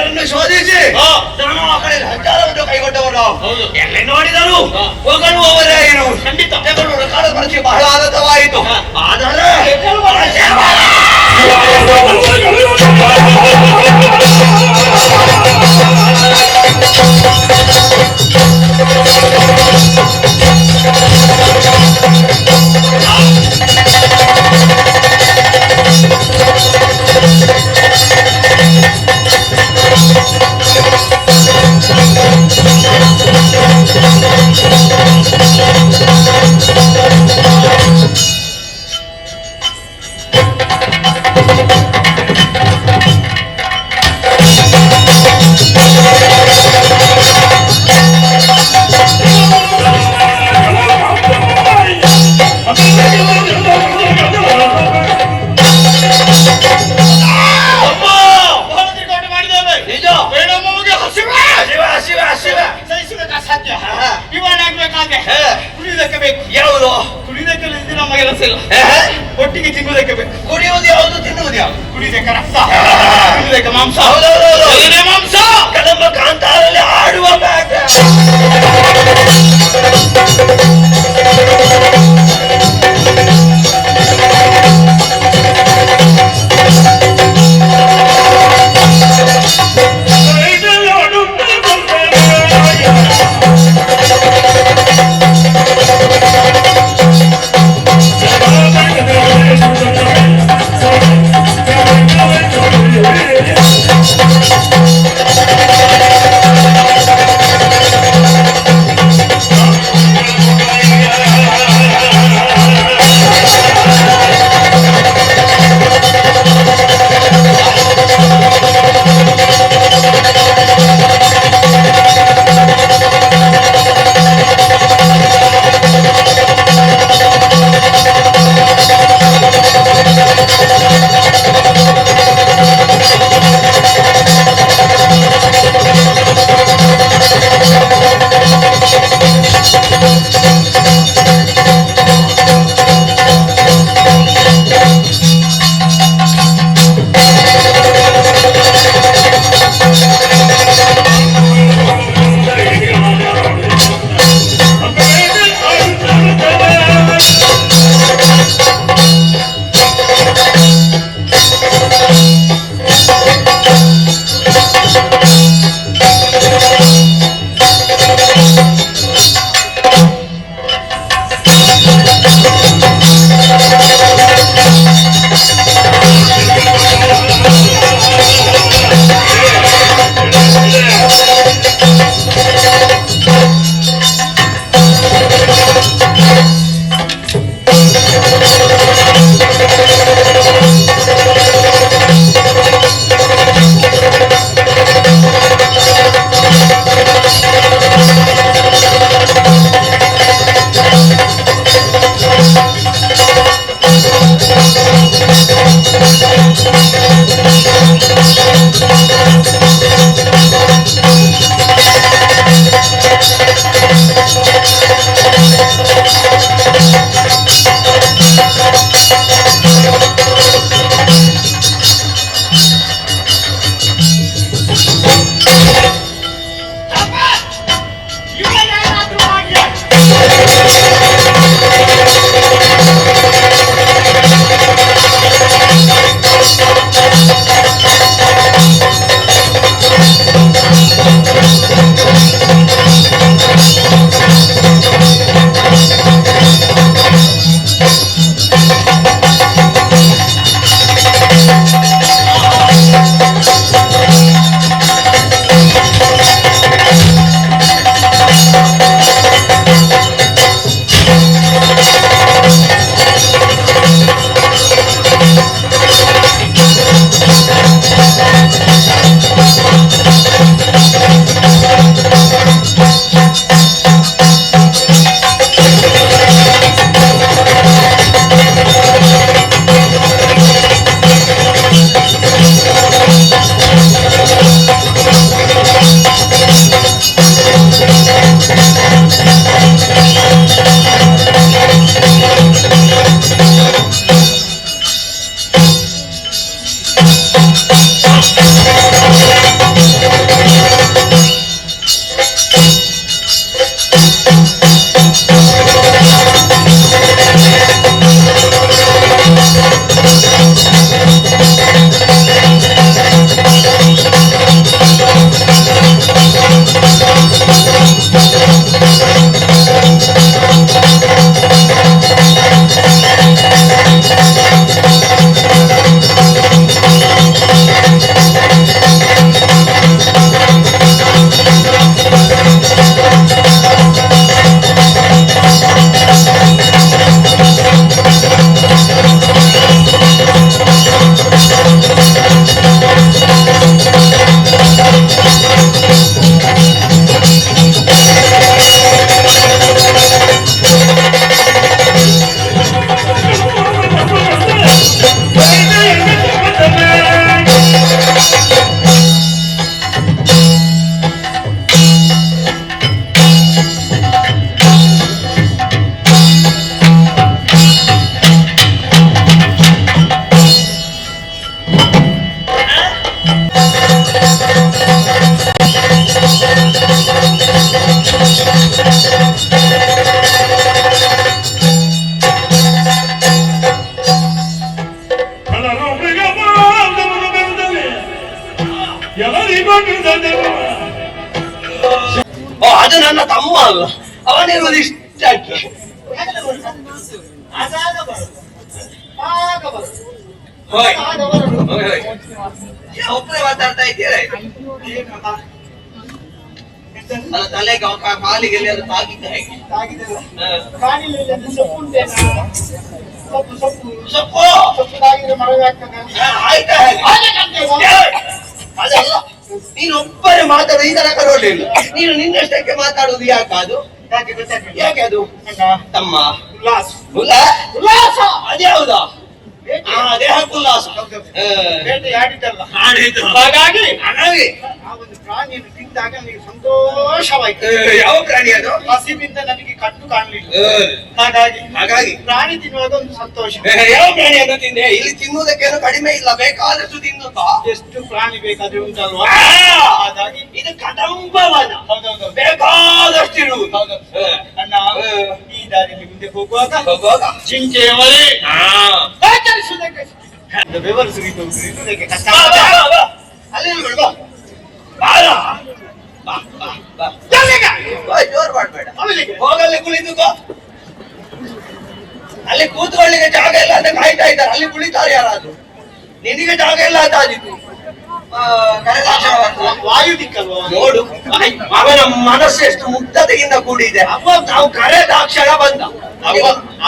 ಎಲ್ಲರನ್ನು ಶೋಧಿಸಿ ನಾನು ಆ ಕಡೆ ಹಂಚಾರವನ್ನು ಕೈಗೊಂಡವರು. ಎಲ್ಲಿ ನೋಡಿದರು ಹೊಗಳುವವರೇ ಇರು. ಖಂಡಿತ ಜಗಳೂರು ಕಾಲ ಪರಿಚಯ ಬಹಳ ಆನಂದವಾಯಿತು. ಆದರೆ ಒಟ್ಟಿಗೆ ತಿನ್ನುವುದಕ್ಕೆ ಬೇಕು. ಕುಡಿಯುವುದು ಯಾವುದು, ತಿನ್ನುವುದು ಯಾವುದು? ಕುಡಿದಕ್ಕೆ ರಕ್ತ, ತಿನ್ನುವುದಕ್ಕೆ ಮಾಂಸ. ಮಾಂಸ ಕದಂಬ ಕಾಂತಾರಲ್ಲಿ ಆಡುವ ಬ್ಯಾಟ. ಅದು ನನ್ನ ತಮ್ಮ ಅಲ್ಲ, ಅವನಿರುವುದು ಇಷ್ಟಕ್ಕೆ. ಒಬ್ಬರೇ ಮಾತಾಡ್ತಾ ಇದ್ದೀರಾ? ತಲೆಗೆ ಕಾಲಿಗೆ ಎಲ್ಲಿ ಅದು ತಾಗಿದ್ದ ಹೇಗೆ? ಸೊಪ್ಪು ಆಯ್ತಾ? ಅದಲ್ಲ, ನೀನೊಬ್ಬರೇ ಮಾತಾಡೋ ಈ ತರ ಕರೋಲಿಲ್ಲ. ನೀನು ನಿನ್ನಷ್ಟಕ್ಕೆ ಮಾತಾಡುದು ಯಾಕೆ? ಅದು ಯಾಕೆ? ಅದು ತಮ್ಮ ಉಲ್ಲಾಸ. ಉಲ್ಲಾಸ ಅದ್ಯಾವುದಾ? ದೇಹಕ್ಕೆ ಉಲ್ಲಾಸ. ಹಾಗಾಗಿ ಒಂದು ಪ್ರಾಣಿಯನ್ನು ತಿಂದಾಗ ನನಗೆ ಸಂತೋಷವಾಯ್ತು. ಯಾವ ಪ್ರಾಣಿ ಅದು? ಹಸಿವಿಂದ ನನಗೆ ಕಣ್ಣು ಕಾಣಲಿಲ್ಲ. ಹಾಗಾಗಿ ಪ್ರಾಣಿ ತಿನ್ನುವಾಗ ಒಂದು ಸಂತೋಷ. ಯಾವ ಪ್ರಾಣಿಯನ್ನು ತಿಂದೆ? ಇಲ್ಲಿ ತಿನ್ನುವುದಕ್ಕೇನು ಕಡಿಮೆ ಇಲ್ಲ, ಬೇಕಾದಷ್ಟು ತಿನ್ನುತ್ತ. ಎಷ್ಟು ಪ್ರಾಣಿ ಬೇಕಾದ್ರೆ ಉಂಟಲ್ವಾ? ಹಾಗಾಗಿ ಇದು ಕದಂಬವನ. ಬೇಕಾದಷ್ಟು ಇರುವುದು. ಅಣ್ಣ, ಈ ದಾರಿಯಲ್ಲಿ ಮುಂದೆ ಹೋಗುವಾಗ ಚಿಂಚೆಯವರೇ ಬೆವರು ಸುರಿಯುವುದಕ್ಕೆ ಕಷ್ಟ. ಅಲ್ಲಿ ಜೋರ್ ಮಾಡ್ಬೇಡ. ಹೋಗಲ್ಲಿ ಕುಳಿತುಕೋ. ಅಲ್ಲಿ ಕೂತ್ಕೊಳ್ಳಿಕ್ಕೆ ಜಾಗ ಇಲ್ಲ ಅಂತ ಕಾಯ್ತಾ ಇದ್ದಾರೆ. ಅಲ್ಲಿ ಕುಳಿತಾರೆ ಯಾರಾದ್ರು? ನಿನಗೆ ಜಾಗ ಇಲ್ಲ ಅಂತ ಆದಿತ್ತು. ವಾಯು ದಿಕ್ಕಲ್ವ ನೋಡು. ಅವನ ಮನಸ್ಸು ಎಷ್ಟು ಮುಗ್ಧತೆಯಿಂದ ಕೂಡಿದೆ. ನಾವು ಕರೆದಾಕ್ಷಣ ಬಂದ.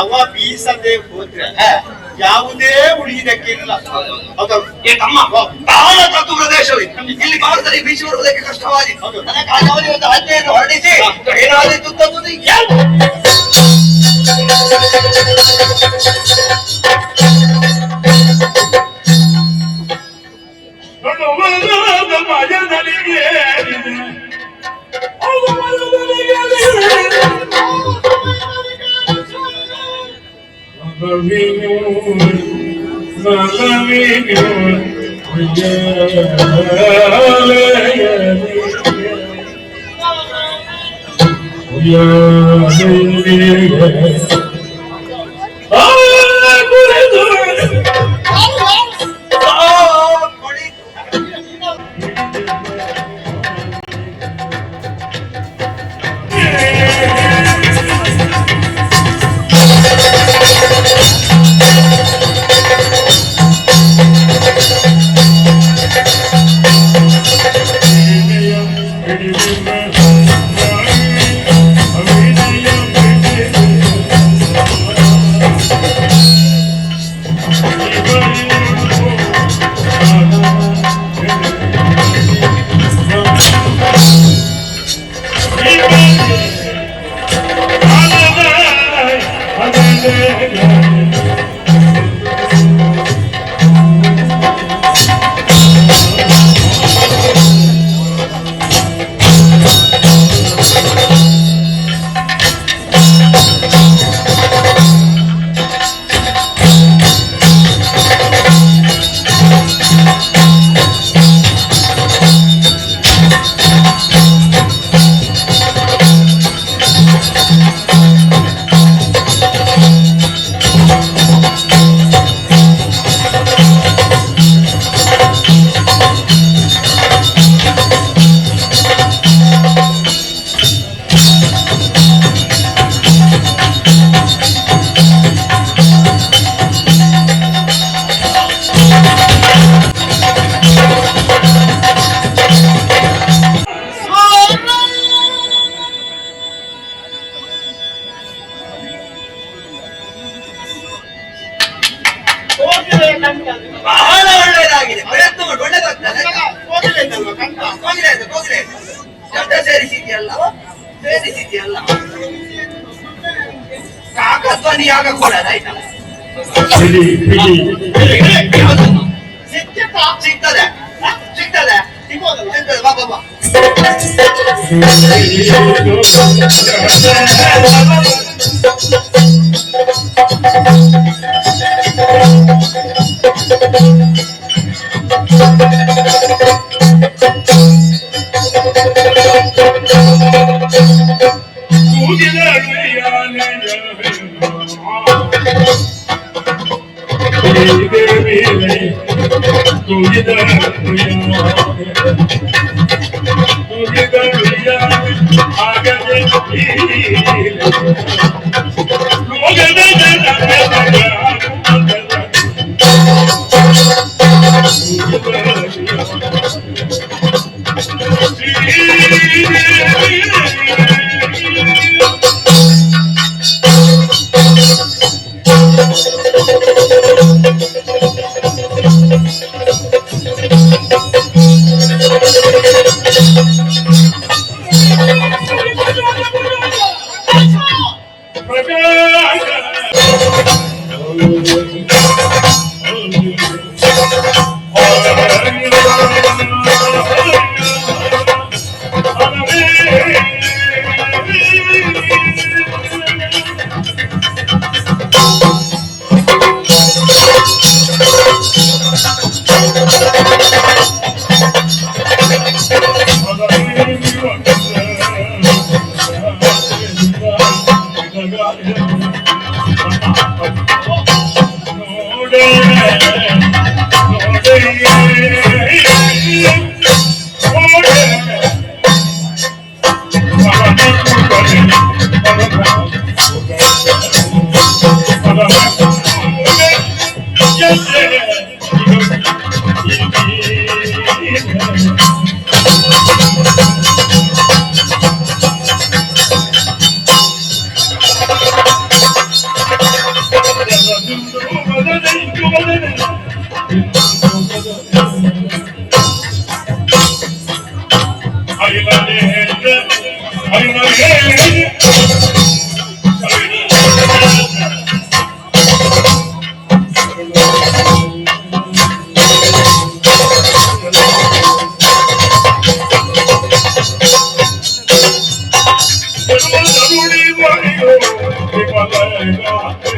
ಅವ ಬೀಸದೆ ಹೋದ್ರೆ ಯಾವುದೇ ಉಳಿಯುವುದಕ್ಕಿಲ್ಲ. ತಮ್ಮ ಬಹಳ ತಪ್ಪು ಪ್ರದೇಶವಿದೆ. ಇಲ್ಲಿ ಭಾರತದಲ್ಲಿ ಬೀಸಿ ಬರುವುದಕ್ಕೆ ಕಷ್ಟವಾಗಿದೆ. ಅದಕ್ಕಾಗಿ ಅವನಿಗೆ ಒಂದು ಆಜ್ಞೆಯನ್ನು ಹೊರಡಿಸಿ ಏನಾದಿತ್ತು ತಂದು ಬಹಳ ಒಳ್ಳೆಯದಾಗಿದೆ. ಪ್ರಯತ್ನ ಮಾಡಿ, ಒಳ್ಳೆದಾಗ್ತದೆ. ಶಬ್ದ ಸೇರಿಸಿದ್ಯಲ್ಲ, ಕಾಕಧ್ವನಿ ಆಗ ಕೊಡೋದು ಆಯ್ತಾ? ಸಿಗ್ತದೆ ಬಾಬಾ.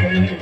Hare